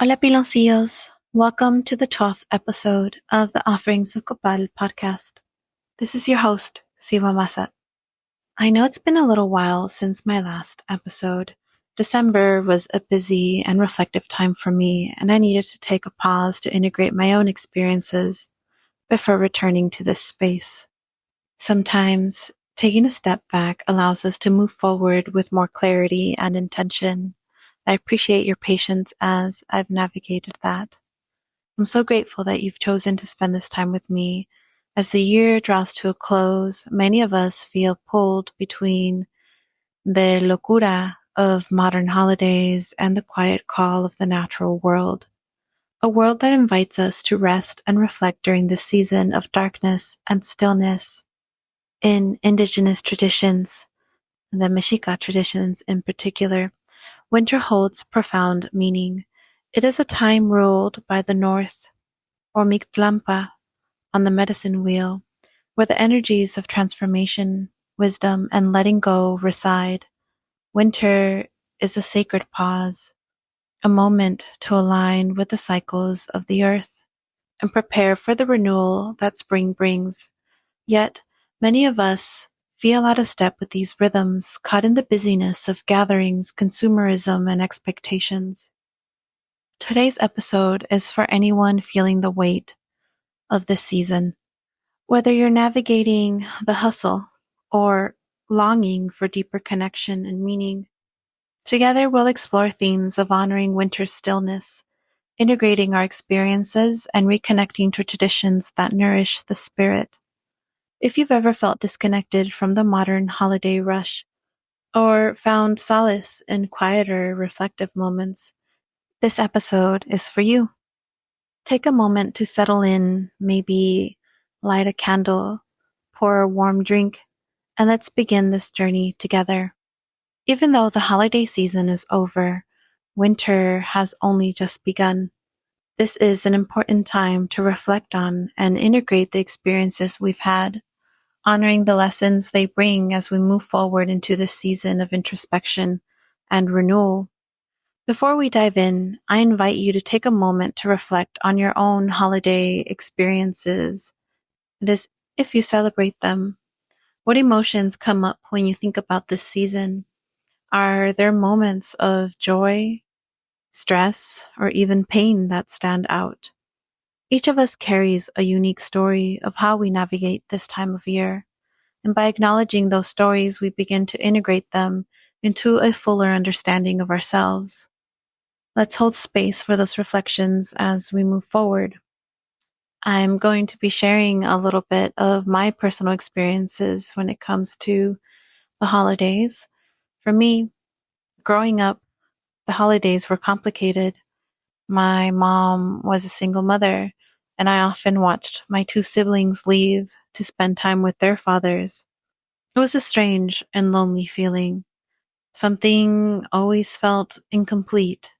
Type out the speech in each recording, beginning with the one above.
Hola, piloncillos. Welcome to the 12th episode of the Offerings of Copal podcast. This is your host, Cihua Mazatl. I know it's been a little while since my last episode. December was a busy and reflective time for me, and I needed to take a pause to integrate my own experiences before returning to this space. Sometimes taking a step back allows us to move forward with more clarity and intention. I appreciate your patience as I've navigated that. I'm so grateful that you've chosen to spend this time with me. As the year draws to a close, many of us feel pulled between the locura of modern holidays and the quiet call of the natural world. A world that invites us to rest and reflect during this season of darkness and stillness. In indigenous traditions, the Mexica traditions in particular, winter holds profound meaning. It is a time ruled by the north, or Mictlampa, on the medicine wheel, where the energies of transformation, wisdom, and letting go reside. Winter is a sacred pause, a moment to align with the cycles of the earth and prepare for the renewal that spring brings. Yet, many of us feel out of step with these rhythms, caught in the busyness of gatherings, consumerism, and expectations. Today's episode is for anyone feeling the weight of this season. Whether you're navigating the hustle or longing for deeper connection and meaning, together we'll explore themes of honoring winter's stillness, integrating our experiences, and reconnecting to traditions that nourish the spirit. If you've ever felt disconnected from the modern holiday rush or found solace in quieter, reflective moments, this episode is for you. Take a moment to settle in, maybe light a candle, pour a warm drink, and let's begin this journey together. Even though the holiday season is over, winter has only just begun. This is an important time to reflect on and integrate the experiences we've had, honoring the lessons they bring as we move forward into this season of introspection and renewal. Before we dive in, I invite you to take a moment to reflect on your own holiday experiences. It is if you celebrate them. What emotions come up when you think about this season? Are there moments of joy, stress, or even pain that stand out? Each of us carries a unique story of how we navigate this time of year. And by acknowledging those stories, we begin to integrate them into a fuller understanding of ourselves. Let's hold space for those reflections as we move forward. I'm going to be sharing a little bit of my personal experiences when it comes to the holidays. For me, growing up, the holidays were complicated. My mom was a single mother, and I often watched my two siblings leave to spend time with their fathers. It was a strange and lonely feeling. Something always felt incomplete.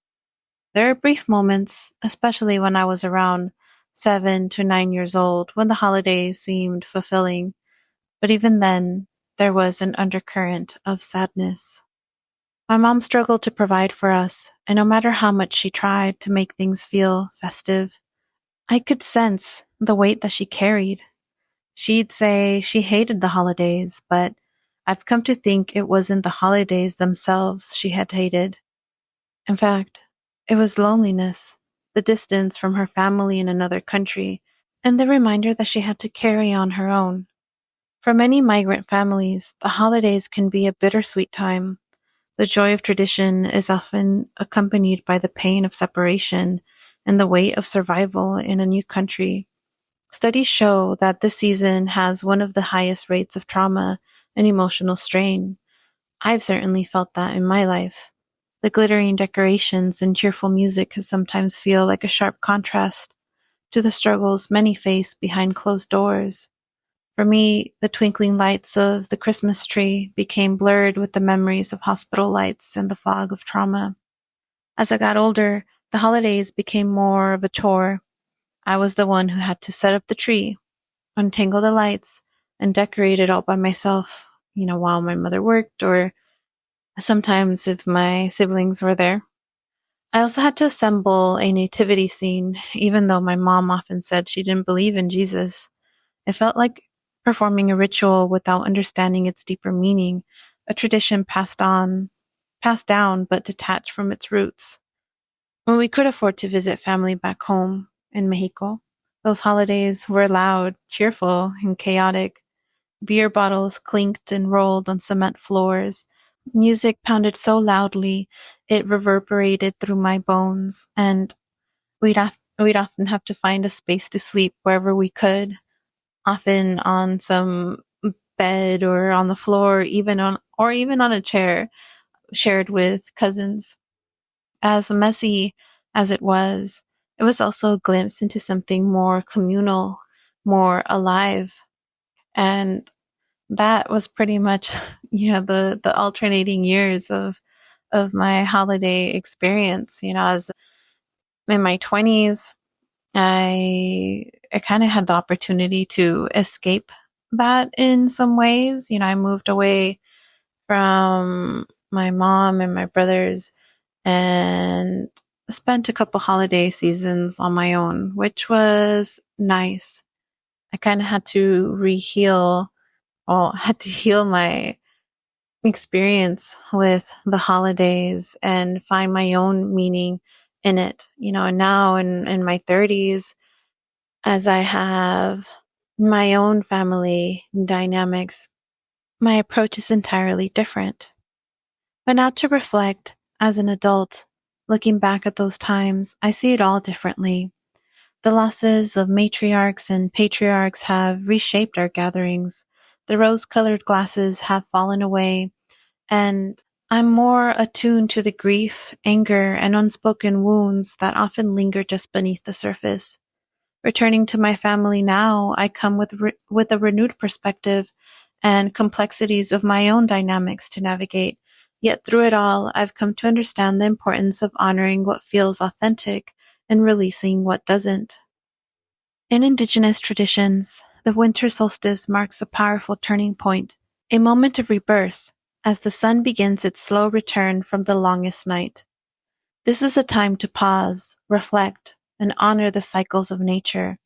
There are brief moments, especially when I was around 7 to 9 years old, when the holidays seemed fulfilling. But even then, there was an undercurrent of sadness. My mom struggled to provide for us, and no matter how much she tried to make things feel festive, I could sense the weight that she carried. She'd say she hated the holidays, but I've come to think it wasn't the holidays themselves she had hated. In fact, it was loneliness, the distance from her family in another country, and the reminder that she had to carry on her own. For many migrant families, the holidays can be a bittersweet time. The joy of tradition is often accompanied by the pain of separation and the weight of survival in a new country. Studies show that this season has one of the highest rates of trauma and emotional strain. I've certainly felt that in my life. The glittering decorations and cheerful music can sometimes feel like a sharp contrast to the struggles many face behind closed doors. For me, the twinkling lights of the Christmas tree became blurred with the memories of hospital lights and the fog of trauma. As I got older, the holidays became more of a chore. I was the one who had to set up the tree, untangle the lights, and decorate it all by myself, while my mother worked or sometimes if my siblings were there. I also had to assemble a nativity scene, even though my mom often said she didn't believe in Jesus. It felt like performing a ritual without understanding its deeper meaning, a tradition passed down, but detached from its roots. When we could afford to visit family back home in Mexico, those holidays were loud, cheerful, and chaotic. Beer bottles clinked and rolled on cement floors. Music pounded so loudly it reverberated through my bones, and we'd often have to find a space to sleep wherever we could, often on some bed or on the floor, even on a chair shared with cousins. As messy as it was also a glimpse into something more communal, more alive. And that was pretty much, the alternating years of my holiday experience. As in my 20s, I kind of had the opportunity to escape that in some ways. I moved away from my mom and my brothers and spent a couple holiday seasons on my own, which was nice. I kind of had to had to heal my experience with the holidays and find my own meaning in it. And now in my 30s, as I have my own family dynamics, my approach is entirely different. But now to reflect as an adult, looking back at those times, I see it all differently. The losses of matriarchs and patriarchs have reshaped our gatherings. The rose-colored glasses have fallen away, and I'm more attuned to the grief, anger, and unspoken wounds that often linger just beneath the surface. Returning to my family now, I come with a renewed perspective and complexities of my own dynamics to navigate. Yet through it all, I've come to understand the importance of honoring what feels authentic and releasing what doesn't. In Indigenous traditions, the winter solstice marks a powerful turning point, a moment of rebirth, as the sun begins its slow return from the longest night. This is a time to pause, reflect, and honor the cycles of nature.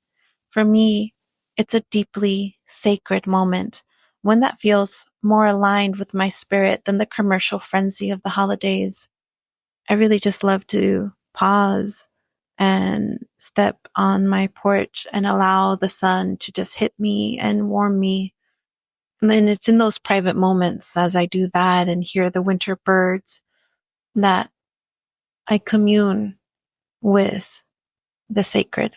For me, it's a deeply sacred moment, one that feels more aligned with my spirit than the commercial frenzy of the holidays. I really just love to pause and step on my porch and allow the sun to just hit me and warm me. And then it's in those private moments as I do that and hear the winter birds that I commune with the sacred.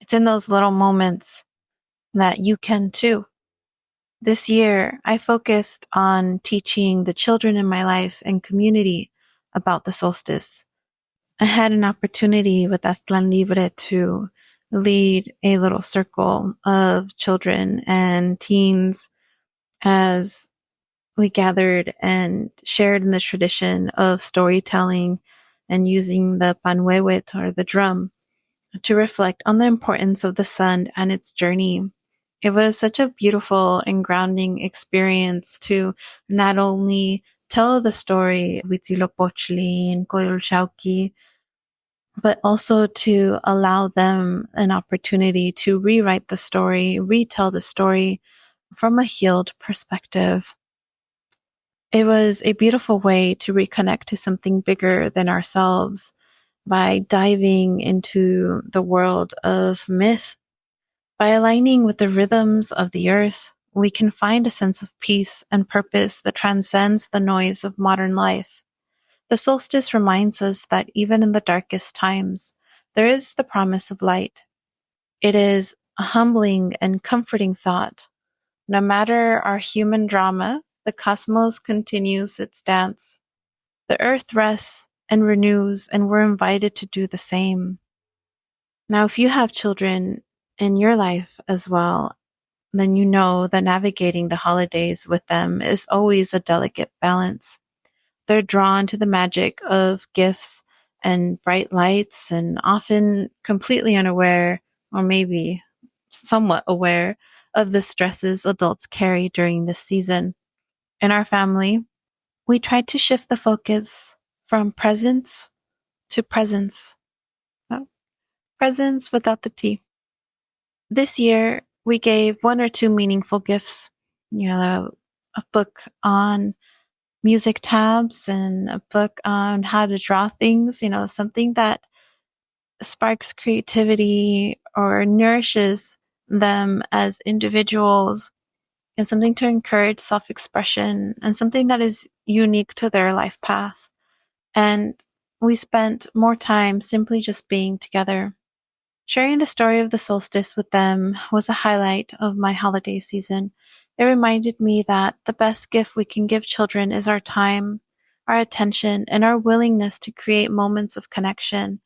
It's in those little moments that you can too. This year, I focused on teaching the children in my life and community about the solstice. I had an opportunity with Aztlan Libre to lead a little circle of children and teens as we gathered and shared in the tradition of storytelling and using the panwewet or the drum to reflect on the importance of the sun and its journey. It was such a beautiful and grounding experience to not only tell the story of Huitzilopochtli and Coyolxauhqui, but also to allow them an opportunity to rewrite the story, retell the story from a healed perspective. It was a beautiful way to reconnect to something bigger than ourselves by diving into the world of myth. By aligning with the rhythms of the earth, we can find a sense of peace and purpose that transcends the noise of modern life. The solstice reminds us that even in the darkest times, there is the promise of light. It is a humbling and comforting thought. No matter our human drama, the cosmos continues its dance. The earth rests and renews, and we're invited to do the same. Now, if you have children in your life as well, then you know that navigating the holidays with them is always a delicate balance. They're drawn to the magic of gifts and bright lights and often completely unaware, or maybe somewhat aware, of the stresses adults carry during this season. In our family, we tried to shift the focus from presents to presence. Presence without the T. This year, we gave one or two meaningful gifts. A book on music tabs and a book on how to draw things, something that sparks creativity or nourishes them as individuals, and something to encourage self-expression and something that is unique to their life path. And we spent more time simply just being together. Sharing the story of the solstice with them was a highlight of my holiday season. It reminded me that the best gift we can give children is our time, our attention, and our willingness to create moments of connection.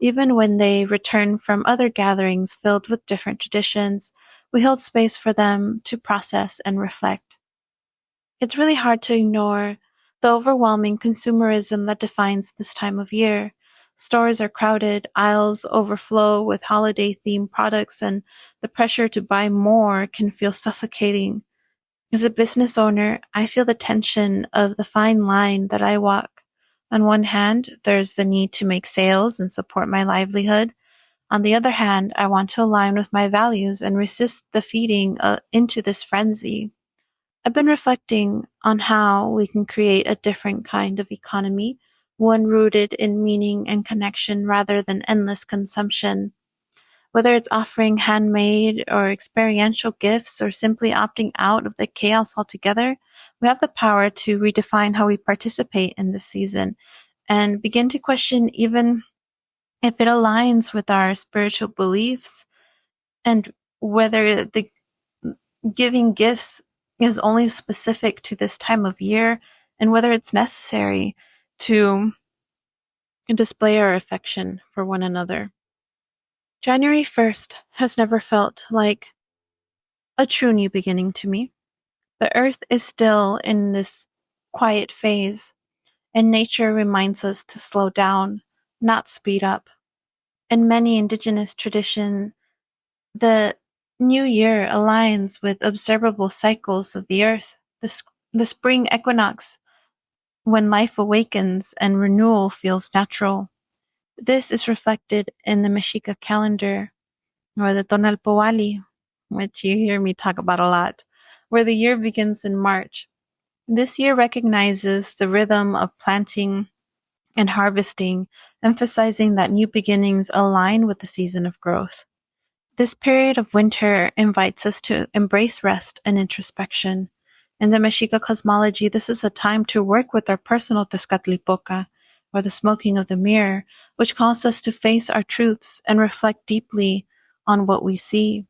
Even when they return from other gatherings filled with different traditions, we hold space for them to process and reflect. It's really hard to ignore the overwhelming consumerism that defines this time of year. Stores are crowded, aisles overflow with holiday-themed products, and the pressure to buy more can feel suffocating. As a business owner, I feel the tension of the fine line that I walk. On one hand, there's the need to make sales and support my livelihood. On the other hand, I want to align with my values and resist the feeding into this frenzy. I've been reflecting on how we can create a different kind of economy, one rooted in meaning and connection rather than endless consumption. Whether it's offering handmade or experiential gifts or simply opting out of the chaos altogether, we have the power to redefine how we participate in this season and begin to question even if it aligns with our spiritual beliefs, and whether the giving gifts is only specific to this time of year, and whether it's necessary to display our affection for one another. January 1st has never felt like a true new beginning to me. The earth is still in this quiet phase, and nature reminds us to slow down, not speed up. In many indigenous traditions, the new year aligns with observable cycles of the earth, the spring equinox, when life awakens and renewal feels natural. This is reflected in the Mexica calendar, or the Tonalpoali, which you hear me talk about a lot, where the year begins in March. This year recognizes the rhythm of planting and harvesting, emphasizing that new beginnings align with the season of growth. This period of winter invites us to embrace rest and introspection. In the Mexica cosmology, this is a time to work with our personal Tezcatlipoca, or the smoking of the mirror, which calls us to face our truths and reflect deeply on what we see.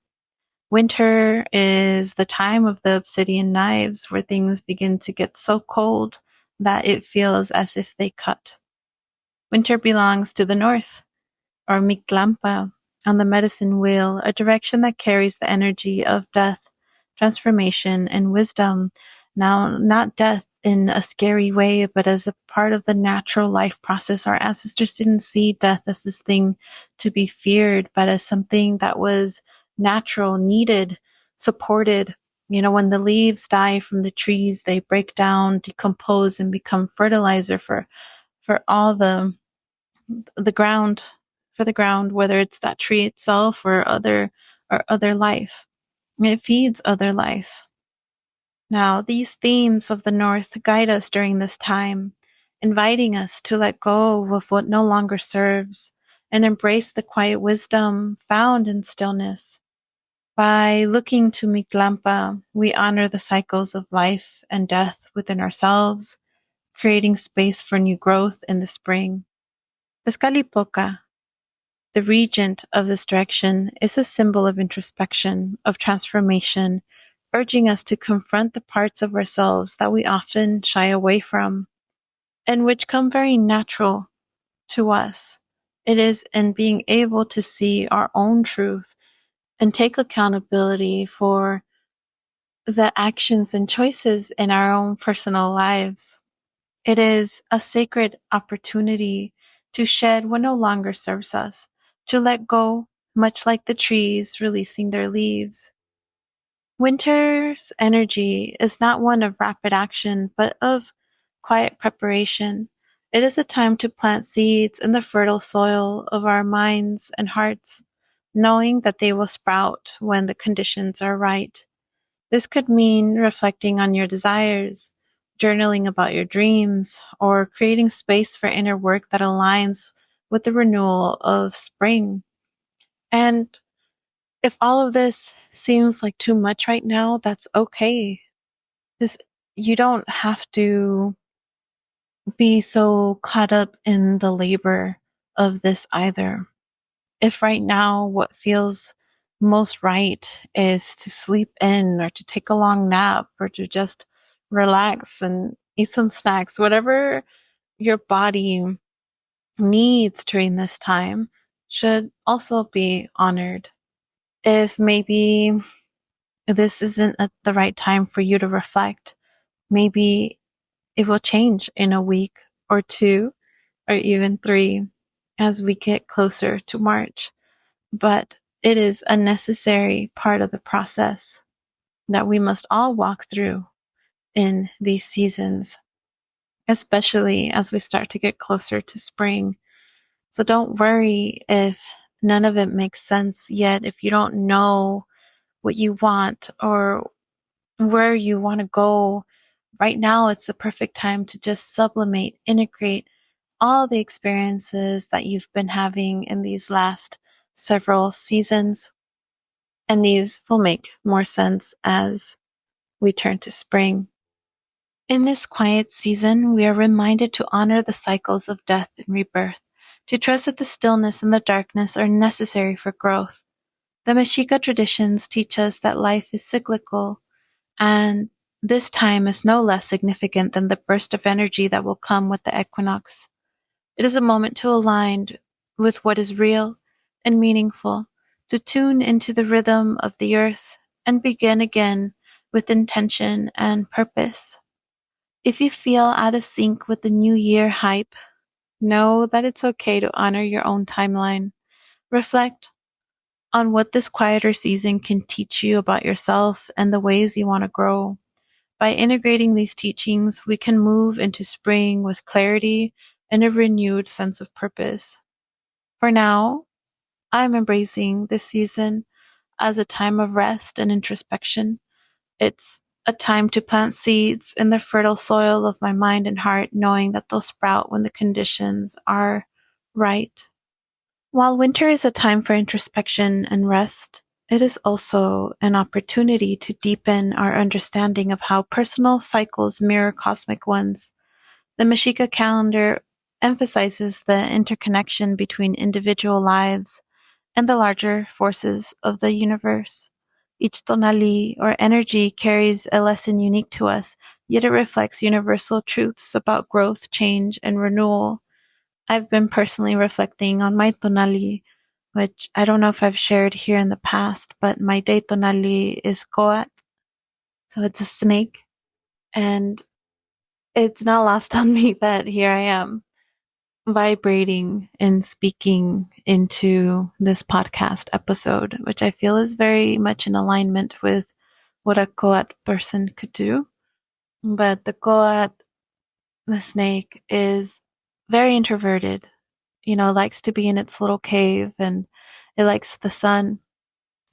Winter is the time of the obsidian knives, where things begin to get so cold that it feels as if they cut. Winter belongs to the north, or Mictlampa, on the medicine wheel, a direction that carries the energy of death, transformation, and wisdom. Now, not death in a scary way, but as a part of the natural life process. Our ancestors didn't see death as this thing to be feared, but as something that was natural, needed, supported. When the leaves die from the trees, they break down, decompose, and become fertilizer for all the ground, for the ground, whether it's that tree itself or other life. It feeds other life. Now, these themes of the North guide us during this time, inviting us to let go of what no longer serves and embrace the quiet wisdom found in stillness. By looking to Mictlampa, we honor the cycles of life and death within ourselves, creating space for new growth in the spring. Tezcatlipoca, the regent of this direction, is a symbol of introspection, of transformation, urging us to confront the parts of ourselves that we often shy away from, and which come very natural to us. It is in being able to see our own truth and take accountability for the actions and choices in our own personal lives. It is a sacred opportunity to shed what no longer serves us, to let go, much like the trees releasing their leaves. Winter's energy is not one of rapid action, but of quiet preparation. It is a time to plant seeds in the fertile soil of our minds and hearts, knowing that they will sprout when the conditions are right. This could mean reflecting on your desires, journaling about your dreams, or creating space for inner work that aligns with the renewal of spring. And if all of this seems like too much right now, that's okay. This, you don't have to be so caught up in the labor of this either. If right now what feels most right is to sleep in or to take a long nap or to just relax and eat some snacks, whatever your body needs during this time should also be honored. If maybe this isn't at the right time for you to reflect, maybe it will change in a week or two or even three as we get closer to March. But it is a necessary part of the process that we must all walk through in these seasons, especially as we start to get closer to spring. So don't worry if none of it makes sense yet, if you don't know what you want or where you want to go. Right now, it's the perfect time to just sublimate, integrate all the experiences that you've been having in these last several seasons. And these will make more sense as we turn to spring. In this quiet season, we are reminded to honor the cycles of death and rebirth, to trust that the stillness and the darkness are necessary for growth. The Mexica traditions teach us that life is cyclical, and this time is no less significant than the burst of energy that will come with the equinox. It is a moment to align with what is real and meaningful, to tune into the rhythm of the earth and begin again with intention and purpose. If you feel out of sync with the new year hype, know that it's okay to honor your own timeline. Reflect on what this quieter season can teach you about yourself and the ways you want to grow. By integrating these teachings, we can move into spring with clarity and a renewed sense of purpose. For now, I'm embracing this season as a time of rest and introspection. It's a time to plant seeds in the fertile soil of my mind and heart, knowing that they'll sprout when the conditions are right. While winter is a time for introspection and rest, it is also an opportunity to deepen our understanding of how personal cycles mirror cosmic ones. The Mexica calendar emphasizes the interconnection between individual lives and the larger forces of the universe. Each tonali or energy carries a lesson unique to us, yet it reflects universal truths about growth, change, and renewal. I've been personally reflecting on my tonali, which I don't know if I've shared here in the past, but my day tonali is coat. So it's a snake. And it's not lost on me that here I am vibrating and speaking into this podcast episode, which I feel is very much in alignment with what a coat person could do. But the coat, the snake, is very introverted, likes to be in its little cave and it likes the sun.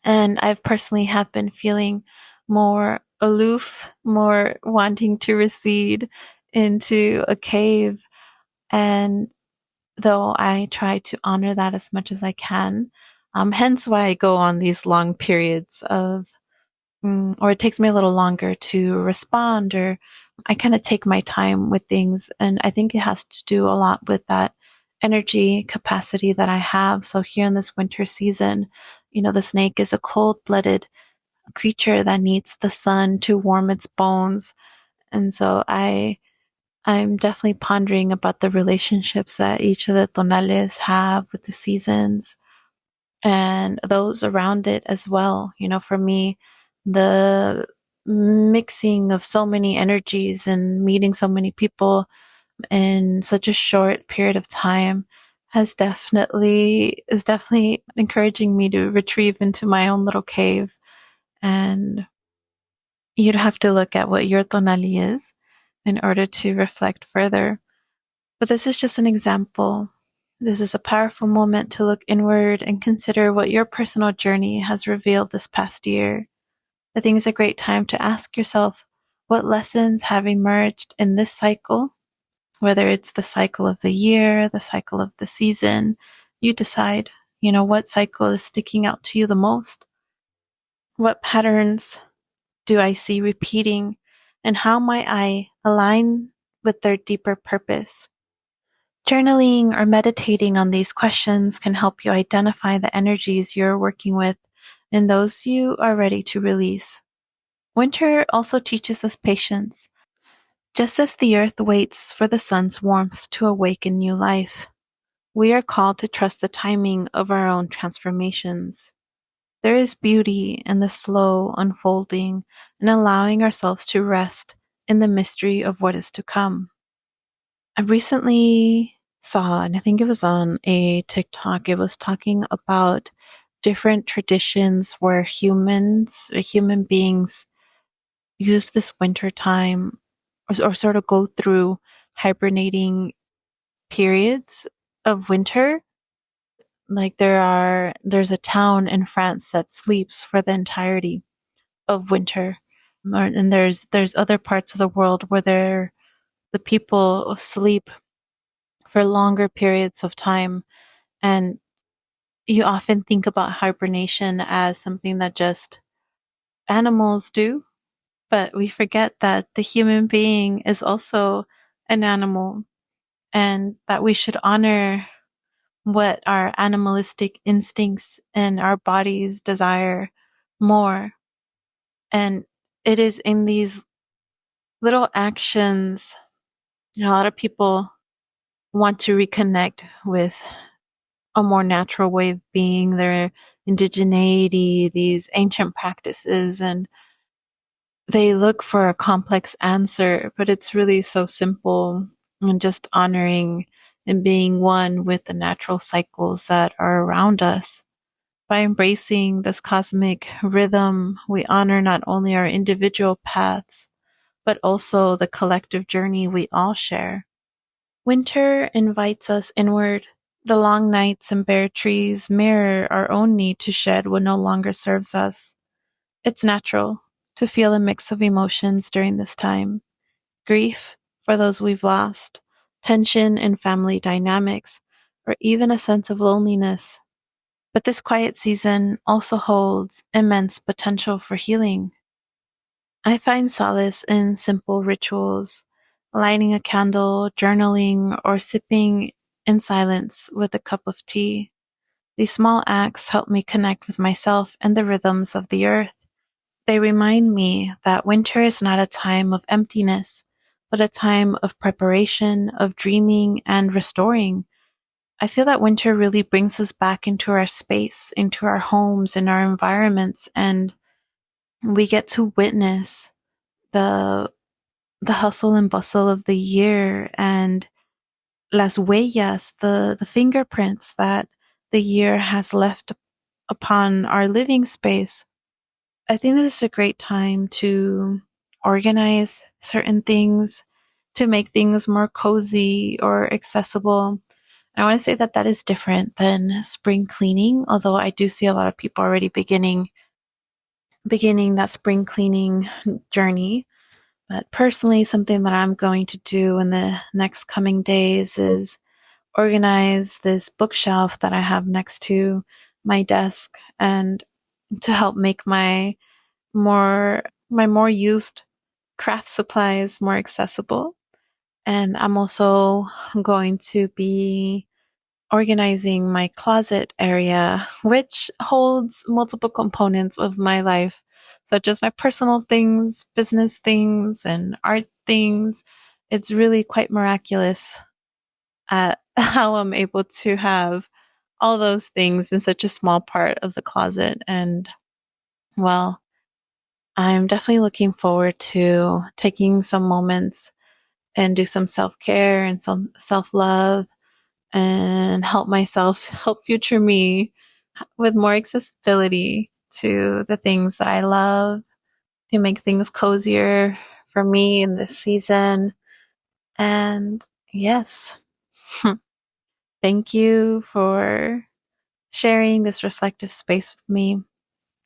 And I've personally have been feeling more aloof, more wanting to recede into a cave. And though I try to honor that as much as I can, hence why I go on these long periods of, or it takes me a little longer to respond, or I kind of take my time with things. And I think it has to do a lot with that energy capacity that I have. So here in this winter season, the snake is a cold-blooded creature that needs the sun to warm its bones. And so I'm definitely pondering about the relationships that each of the tonales have with the seasons and those around it as well. For me, the mixing of so many energies and meeting so many people in such a short period of time is definitely encouraging me to retrieve into my own little cave. And you'd have to look at what your tonali is in order to reflect further. But this is just an example. This is a powerful moment to look inward and consider what your personal journey has revealed this past year. I think it's a great time to ask yourself what lessons have emerged in this cycle, whether it's the cycle of the year, the cycle of the season. You decide, what cycle is sticking out to you the most. What patterns do I see repeating, and how might I align with their deeper purpose? Journaling or meditating on these questions can help you identify the energies you're working with and those you are ready to release. Winter also teaches us patience. Just as the earth waits for the sun's warmth to awaken new life, we are called to trust the timing of our own transformations. There is beauty in the slow unfolding and allowing ourselves to rest in the mystery of what is to come. I recently saw, and I think it was on a TikTok, it was talking about different traditions where human beings use this winter time or sort of go through hibernating periods of winter. Like there's a town in France that sleeps for the entirety of winter. And there's other parts of the world where the people sleep for longer periods of time. And you often think about hibernation as something that just animals do, but we forget that the human being is also an animal, and that we should honor what our animalistic instincts and our bodies desire more. And it is in these little actions, a lot of people want to reconnect with a more natural way of being, their indigeneity, these ancient practices, and they look for a complex answer, but it's really so simple, and just honoring and being one with the natural cycles that are around us. By embracing this cosmic rhythm, we honor not only our individual paths, but also the collective journey we all share. Winter invites us inward. The long nights and bare trees mirror our own need to shed what no longer serves us. It's natural to feel a mix of emotions during this time. Grief for those we've lost, tension in family dynamics, or even a sense of loneliness. But this quiet season also holds immense potential for healing. I find solace in simple rituals, lighting a candle, journaling, or sipping in silence with a cup of tea. These small acts help me connect with myself and the rhythms of the earth. They remind me that winter is not a time of emptiness, but a time of preparation, of dreaming, and restoring. I feel that winter really brings us back into our space, into our homes, and our environments, and we get to witness the hustle and bustle of the year and las huellas, the fingerprints that the year has left upon our living space. I think this is a great time to organize certain things, to make things more cozy or accessible. I want to say that is different than spring cleaning, although I do see a lot of people already beginning that spring cleaning journey. But personally, something that I'm going to do in the next coming days is organize this bookshelf that I have next to my desk, and to help make my more used craft supplies more accessible. And I'm also going to be organizing my closet area, which holds multiple components of my life, such as my personal things, business things, and art things. It's really quite miraculous at how I'm able to have all those things in such a small part of the closet. And well, I'm definitely looking forward to taking some moments and do some self-care and some self-love and help future me with more accessibility to the things that I love, to make things cozier for me in this season. And yes, Thank you for sharing this reflective space with me.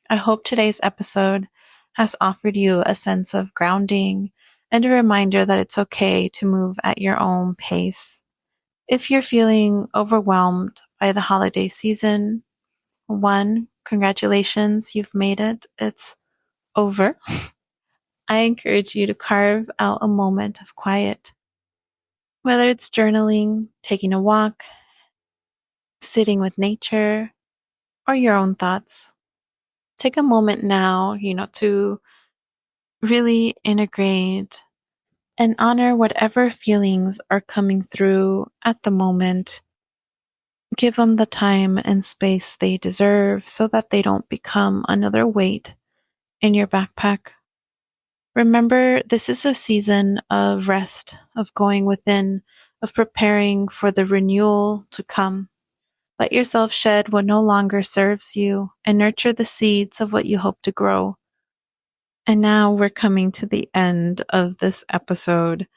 I hope today's episode has offered you a sense of grounding and a reminder that it's okay to move at your own pace. If you're feeling overwhelmed by the holiday season, one, congratulations, you've made it. It's over. I encourage you to carve out a moment of quiet, whether it's journaling, taking a walk, sitting with nature, or your own thoughts. Take a moment now, to really integrate and honor whatever feelings are coming through at the moment. Give them the time and space they deserve so that they don't become another weight in your backpack. Remember, this is a season of rest, of going within, of preparing for the renewal to come. Let yourself shed what no longer serves you and nurture the seeds of what you hope to grow. And now we're coming to the end of this episode.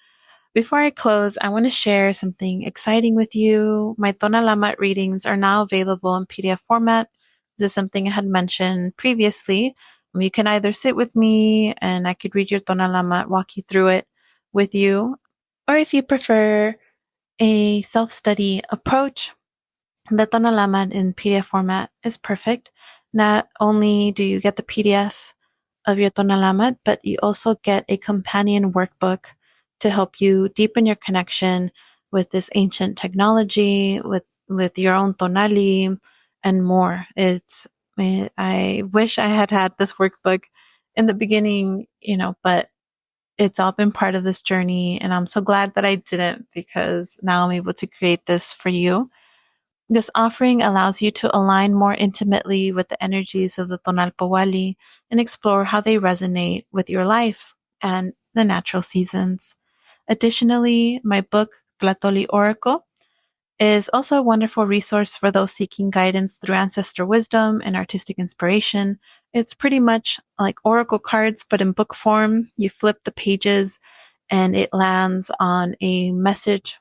Before I close, I want to share something exciting with you. My Tonalamat readings are now available in PDF format. This is something I had mentioned previously. You can either sit with me and I could read your Tonalamat, walk you through it with you. Or if you prefer a self-study approach, the Tonalamat in PDF format is perfect. Not only do you get the PDF of your Tonalamat, but you also get a companion workbook to help you deepen your connection with this ancient technology, with your own tonali, and more. I wish I had this workbook in the beginning, but it's all been part of this journey, and I'm so glad that I didn't, because now I'm able to create this for you. This offering allows you to align more intimately with the energies of the Tonal Powali and explore how they resonate with your life and the natural seasons. Additionally, my book, Tlatoli Oracle, is also a wonderful resource for those seeking guidance through ancestor wisdom and artistic inspiration. It's pretty much like oracle cards, but in book form. You flip the pages and it lands on a message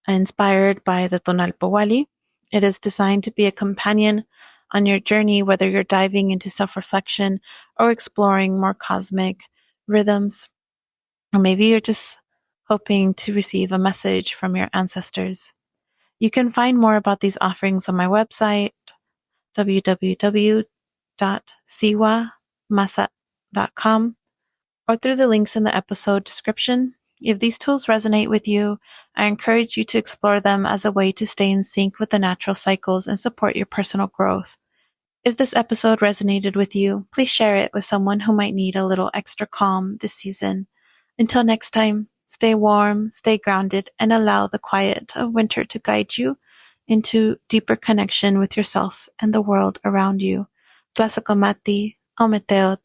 inspired by the Tonal Powali. It is designed to be a companion on your journey, whether you're diving into self-reflection or exploring more cosmic rhythms, or maybe you're just hoping to receive a message from your ancestors. You can find more about these offerings on my website, www.cihua.com, or through the links in the episode description. If these tools resonate with you, I encourage you to explore them as a way to stay in sync with the natural cycles and support your personal growth. If this episode resonated with you, please share it with someone who might need a little extra calm this season. Until next time, stay warm, stay grounded, and allow the quiet of winter to guide you into deeper connection with yourself and the world around you. Tlasakamati, Ometeot,